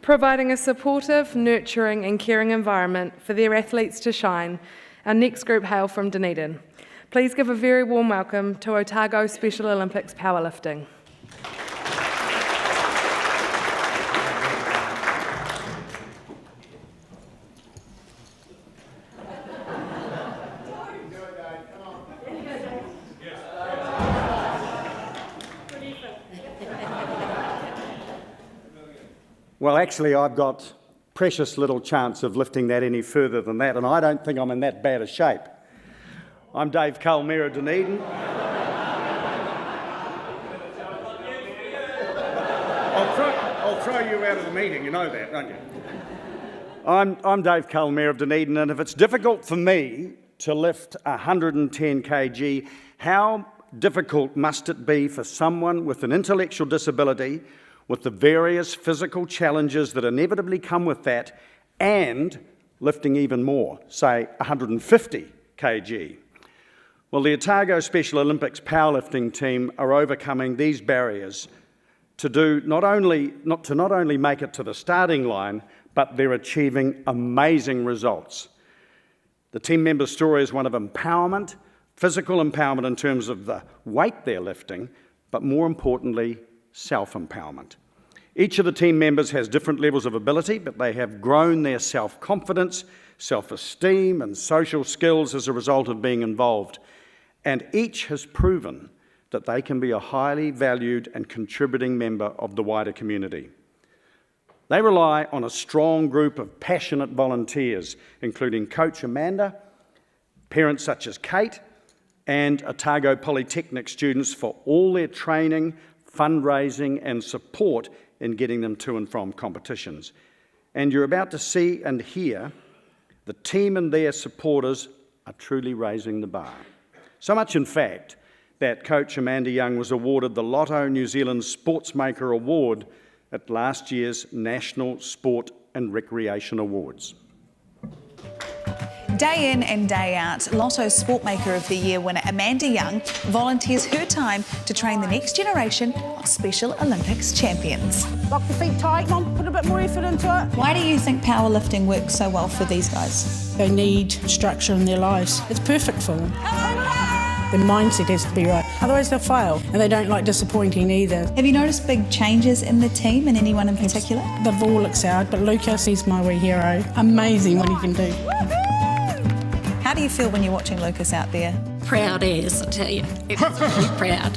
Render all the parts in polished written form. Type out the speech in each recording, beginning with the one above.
Providing a supportive, nurturing and caring environment for their athletes to shine, our next group hail from Dunedin. Please give a very warm welcome to Otago Special Olympics Powerlifting. Well, actually, I've got precious little chance of lifting that any further than that, and I don't think I'm in that bad a shape. I'm Dave Cull, Mayor of Dunedin. I'll throw you out of the meeting, you know that, don't you? I'm Dave Cull, Mayor of Dunedin, and if it's difficult for me to lift 110 kg, how difficult must it be for someone with an intellectual disability, with the various physical challenges that inevitably come with that, and lifting even more, say 150 kg. Well, the Otago Special Olympics powerlifting team are overcoming these barriers to not only make it to the starting line, but they're achieving amazing results. The team member story is one of empowerment, physical empowerment in terms of the weight they're lifting, but more importantly, self-empowerment. Each of the team members has different levels of ability, but they have grown their self-confidence, self-esteem and social skills as a result of being involved. And each has proven that they can be a highly valued and contributing member of the wider community. They rely on a strong group of passionate volunteers, including Coach Amanda, parents such as Kate, and Otago Polytechnic students for all their training, fundraising and support in getting them to and from competitions. And you're about to see and hear the team and their supporters are truly raising the bar. So much in fact that Coach Amanda Young was awarded the Lotto New Zealand Sportsmaker Award at last year's National Sport and Recreation Awards. Day in and day out, Lotto Sportmaker of the Year winner Amanda Young volunteers her time to train the next generation of Special Olympics champions. Lock the feet tight, come on, put a bit more effort into it. Why do you think powerlifting works so well for these guys? They need structure in their lives. It's perfect for them. Their mindset has to be right, otherwise they'll fail, and they don't like disappointing either. Have you noticed big changes in the team and anyone in particular? They've all excelled, but Lucas, he's my wee hero. Amazing what he can do. How do you feel when you're watching Lucas out there? Proud as, I tell you. It's really proud.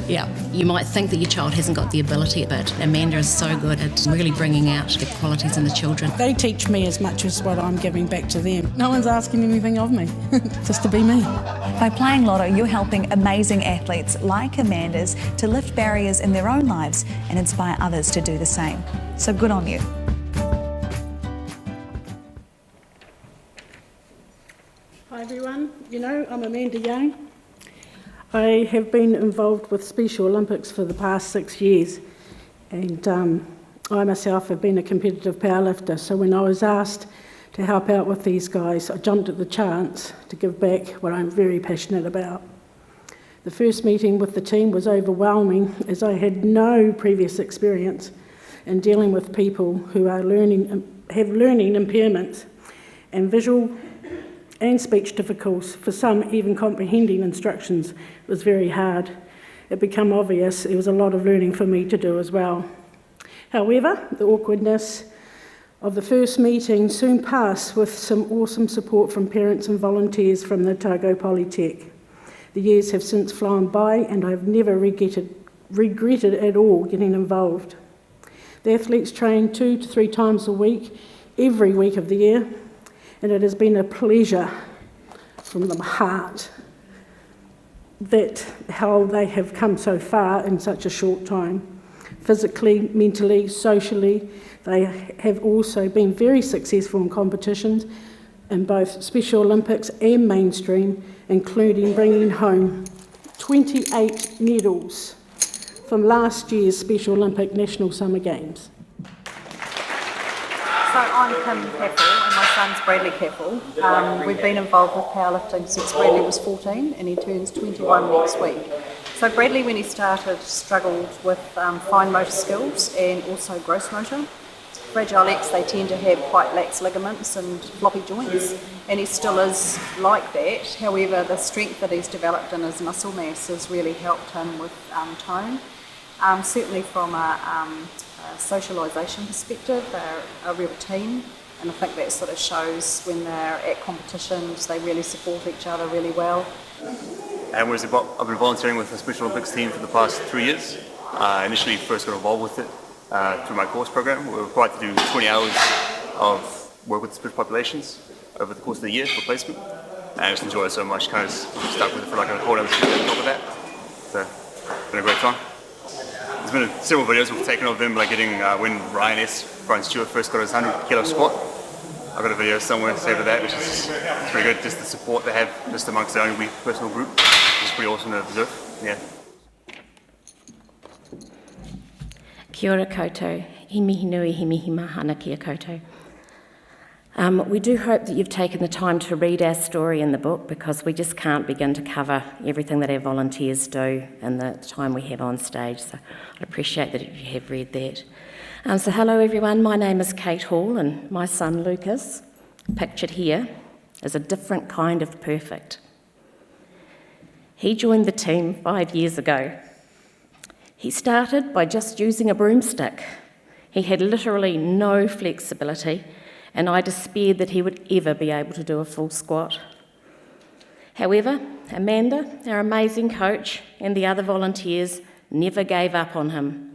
Yeah, you might think that your child hasn't got the ability, but Amanda is so good at really bringing out the qualities in the children. They teach me as much as what I'm giving back to them. No one's asking anything of me, just to be me. By playing Lotto, you're helping amazing athletes like Amanda's to lift barriers in their own lives and inspire others to do the same. So good on you. Hi everyone, I'm Amanda Young. I have been involved with Special Olympics for the past 6 years, and I myself have been a competitive powerlifter, so when I was asked to help out with these guys, I jumped at the chance to give back what I'm very passionate about. The first meeting with the team was overwhelming, as I had no previous experience in dealing with people who are have learning impairments and visual and speech difficulties. For some, even comprehending instructions was very hard. It became obvious there was a lot of learning for me to do as well. However, the awkwardness of the first meeting soon passed with some awesome support from parents and volunteers from the Otago Polytech. The years have since flown by and I've never regretted at all getting involved. The athletes train 2 to 3 times a week, every week of the year, and it has been a pleasure from the heart that how they have come so far in such a short time. Physically, mentally, socially, they have also been very successful in competitions in both Special Olympics and mainstream, including bringing home 28 medals from last year's Special Olympic National Summer Games. So I'm Kim Caffel and my son's Bradley Caffel. We've been involved with powerlifting since Bradley was 14 and he turns 21 next week. So Bradley, when he started, struggled with fine motor skills and also gross motor. Fragile X, they tend to have quite lax ligaments and floppy joints, and he still is like that. However, the strength that he's developed in his muscle mass has really helped him with tone. Certainly from a socialisation perspective, they're a real team, and I think that sort of shows when they're at competitions, they really support each other really well. And I've been volunteering with the Special Olympics team for the past 3 years. Initially first got involved with it through my course program. We were required to do 20 hours of work with special populations over the course of the year for placement. And I just enjoyed it so much, kind of stuck with it for like a whole other year on top of that. So it's been a great time. There's been several videos we've taken of them, like getting when Brian Stewart first got his 100 kilo squat. I've got a video somewhere saved of that, which is pretty good. Just the support they have just amongst their own wee personal group. It's pretty awesome to observe. Yeah. Kia ora koutou, he mihi nui, he mihi mahana kia koutou. We do hope that you've taken the time to read our story in the book, because we just can't begin to cover everything that our volunteers do in the time we have on stage. So I'd appreciate that if you have read that. So hello everyone, my name is Kate Hall, and my son Lucas, pictured here, is a different kind of perfect. He joined the team 5 years ago. He started by just using a broomstick. He had literally no flexibility, and I despaired that he would ever be able to do a full squat. However, Amanda, our amazing coach, and the other volunteers never gave up on him.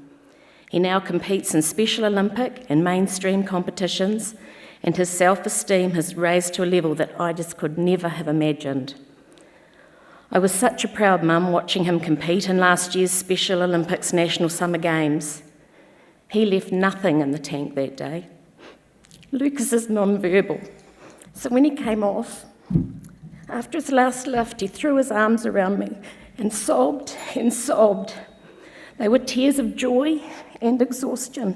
He now competes in Special Olympic and mainstream competitions, and his self-esteem has raised to a level that I just could never have imagined. I was such a proud mum watching him compete in last year's Special Olympics National Summer Games. He left nothing in the tank that day. Lucas is non-verbal, so when he came off, after his last lift, he threw his arms around me and sobbed and sobbed. They were tears of joy and exhaustion.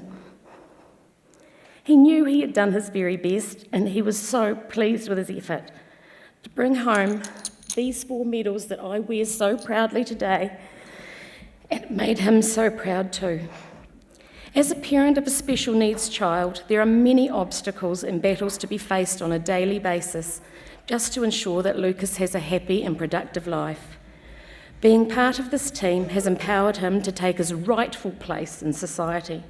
He knew he had done his very best, and he was so pleased with his effort to bring home these 4 medals that I wear so proudly today, and it made him so proud too. As a parent of a special needs child, there are many obstacles and battles to be faced on a daily basis just to ensure that Lucas has a happy and productive life. Being part of this team has empowered him to take his rightful place in society.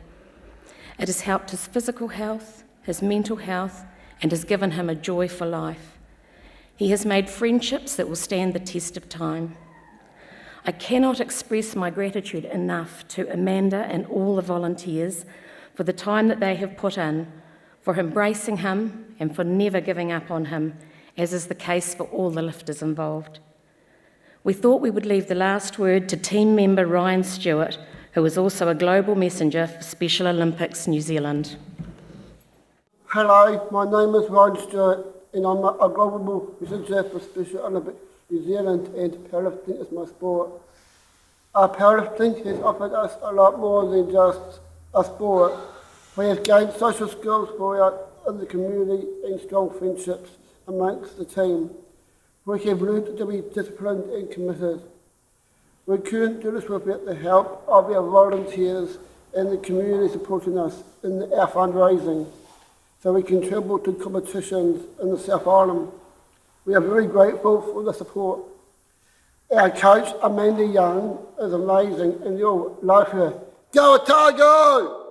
It has helped his physical health, his mental health, and has given him a joy for life. He has made friendships that will stand the test of time. I cannot express my gratitude enough to Amanda and all the volunteers for the time that they have put in, for embracing him and for never giving up on him, as is the case for all the lifters involved. We thought we would leave the last word to team member Ryan Stewart, who is also a global messenger for Special Olympics New Zealand. Hello, my name is Ryan Stewart, and I'm a global messenger for Special Olympics New Zealand, and powerlifting is my sport. Powerlifting has offered us a lot more than just a sport. We have gained social skills in the community and strong friendships amongst the team. We have learned to be disciplined and committed. We couldn't do this without the help of our volunteers and the community supporting us in our fundraising, so we can travel to competitions in the South Island. We are very grateful for the support. Our coach, Amanda Young, is amazing, and you'll love her. Go Otago!